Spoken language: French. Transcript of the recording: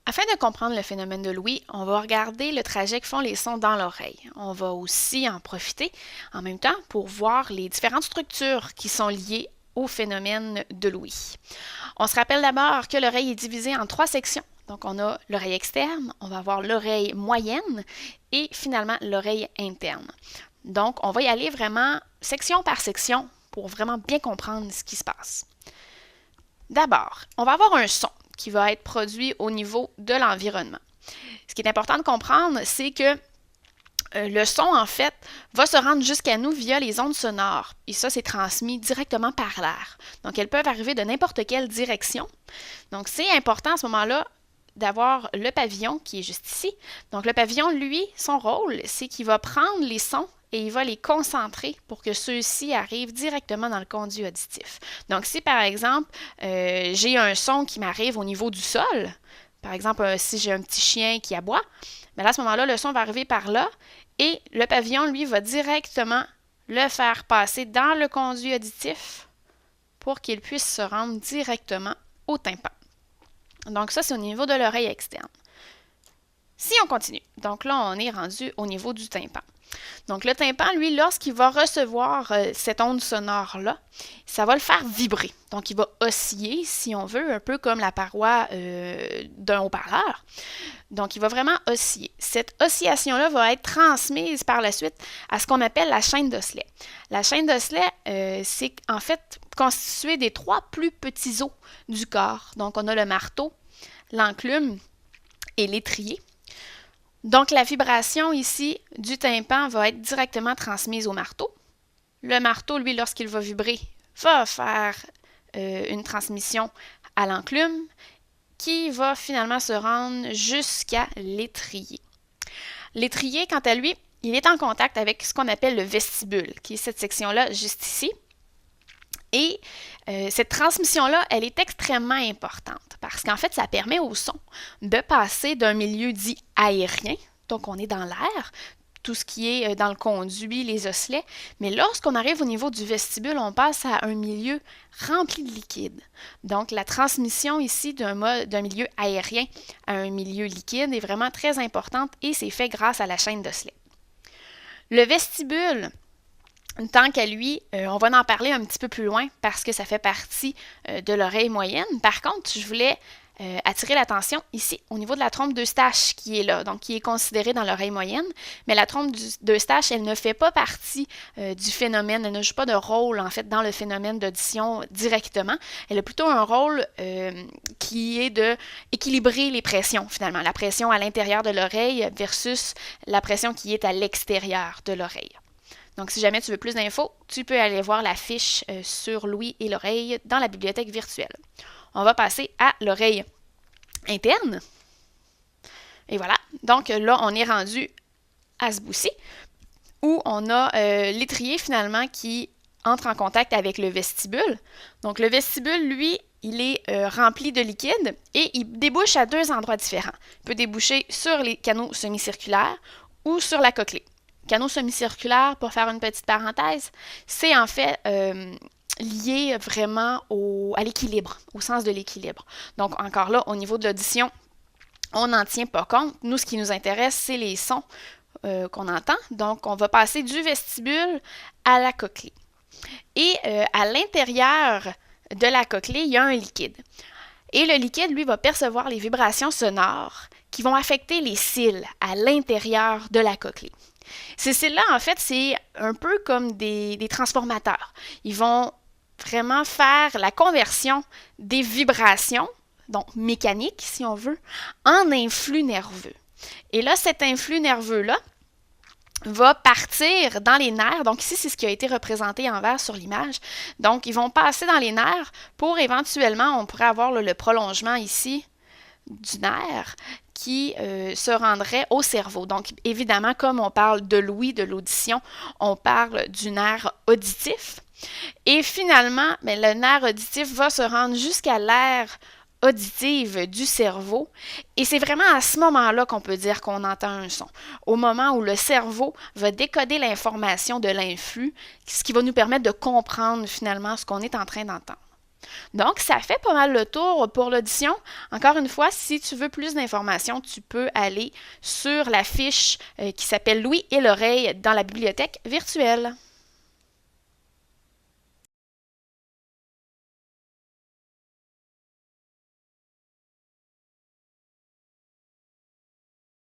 Afin de comprendre le phénomène de l'ouïe, on va regarder le trajet que font les sons dans l'oreille. On va aussi en profiter en même temps pour voir les différentes structures qui sont liées au phénomène de l'ouïe. On se rappelle d'abord que l'oreille est divisée en 3 sections. Donc on a l'oreille externe, on va avoir l'oreille moyenne et finalement l'oreille interne. Donc on va y aller vraiment section par section pour vraiment bien comprendre ce qui se passe. D'abord, on va avoir un son qui va être produit au niveau de l'environnement. Ce qui est important de comprendre, c'est que le son, en fait, va se rendre jusqu'à nous via les ondes sonores. Et ça, c'est transmis directement par l'air. Donc, elles peuvent arriver de n'importe quelle direction. Donc, c'est important à ce moment-là d'avoir le pavillon qui est juste ici. Donc, le pavillon, lui, son rôle, c'est qu'il va prendre les sons et il va les concentrer pour que ceux-ci arrivent directement dans le conduit auditif. Donc, si par exemple, j'ai un son qui m'arrive au niveau du sol, par exemple, si j'ai un petit chien qui aboie, bien là, à ce moment-là, le son va arriver par là et le pavillon, lui, va directement le faire passer dans le conduit auditif pour qu'il puisse se rendre directement au tympan. Donc, ça, c'est au niveau de l'oreille externe. Si on continue, donc là, on est rendu au niveau du tympan. Donc, le tympan, lui, lorsqu'il va recevoir cette onde sonore-là, ça va le faire vibrer. Donc, il va osciller, si on veut, un peu comme la paroi d'un haut-parleur. Donc, il va vraiment osciller. Cette oscillation-là va être transmise par la suite à ce qu'on appelle la chaîne d'osselets. La chaîne d'osselets, c'est en fait constitué des 3 plus petits os du corps. Donc, on a le marteau, l'enclume et l'étrier. Donc, la vibration ici du tympan va être directement transmise au marteau. Le marteau, lui, lorsqu'il va vibrer, va faire une transmission à l'enclume qui va finalement se rendre jusqu'à l'étrier. L'étrier, quant à lui, il est en contact avec ce qu'on appelle le vestibule, qui est cette section-là juste ici. Et cette transmission-là, elle est extrêmement importante parce qu'en fait, ça permet au son de passer d'un milieu dit aérien, donc on est dans l'air, tout ce qui est dans le conduit, les osselets, mais lorsqu'on arrive au niveau du vestibule, on passe à un milieu rempli de liquide. Donc la transmission ici d'un milieu aérien à un milieu liquide est vraiment très importante et c'est fait grâce à la chaîne d'osselets. Le vestibule, tant qu'à lui, on va en parler un petit peu plus loin parce que ça fait partie de l'oreille moyenne. Par contre, je voulais attirer l'attention ici au niveau de la trompe d'Eustache qui est là, donc qui est considérée dans l'oreille moyenne. Mais la trompe d'Eustache, elle ne fait pas partie du phénomène, elle ne joue pas de rôle en fait dans le phénomène d'audition directement. Elle a plutôt un rôle qui est de équilibrer les pressions finalement, la pression à l'intérieur de l'oreille versus la pression qui est à l'extérieur de l'oreille. Donc, si jamais tu veux plus d'infos, tu peux aller voir la fiche sur l'ouïe et l'oreille dans la bibliothèque virtuelle. On va passer à l'oreille interne. Et voilà. Donc, là, on est rendu à ce bout-ci, où on a l'étrier, finalement, qui entre en contact avec le vestibule. Donc, le vestibule, lui, il est rempli de liquide et il débouche à 2 endroits différents. Il peut déboucher sur les canaux semi-circulaires ou sur la cochlée. Canaux semi-circulaires, pour faire une petite parenthèse, c'est en fait lié vraiment à l'équilibre, au sens de l'équilibre. Donc, encore là, au niveau de l'audition, on n'en tient pas compte. Nous, ce qui nous intéresse, c'est les sons qu'on entend. Donc, on va passer du vestibule à la cochlée. Et à l'intérieur de la cochlée, il y a un liquide. Et le liquide, lui, va percevoir les vibrations sonores qui vont affecter les cils à l'intérieur de la cochlée. Ces cils-là, en fait, c'est un peu comme des transformateurs. Ils vont vraiment faire la conversion des vibrations, donc mécaniques, si on veut, en influx nerveux. Et là, cet influx nerveux-là va partir dans les nerfs. Donc ici, c'est ce qui a été représenté en vert sur l'image. Donc, ils vont passer dans les nerfs pour éventuellement, on pourrait avoir le prolongement ici du nerf qui se rendrait au cerveau. Donc, évidemment, comme on parle de l'ouïe, de l'audition, on parle du nerf auditif. Et finalement, bien, le nerf auditif va se rendre jusqu'à l'aire auditive du cerveau. Et c'est vraiment à ce moment-là qu'on peut dire qu'on entend un son. Au moment où le cerveau va décoder l'information de l'influx, ce qui va nous permettre de comprendre finalement ce qu'on est en train d'entendre. Donc, ça fait pas mal le tour pour l'audition. Encore une fois, si tu veux plus d'informations, tu peux aller sur la fiche qui s'appelle Louis et l'oreille dans la bibliothèque virtuelle.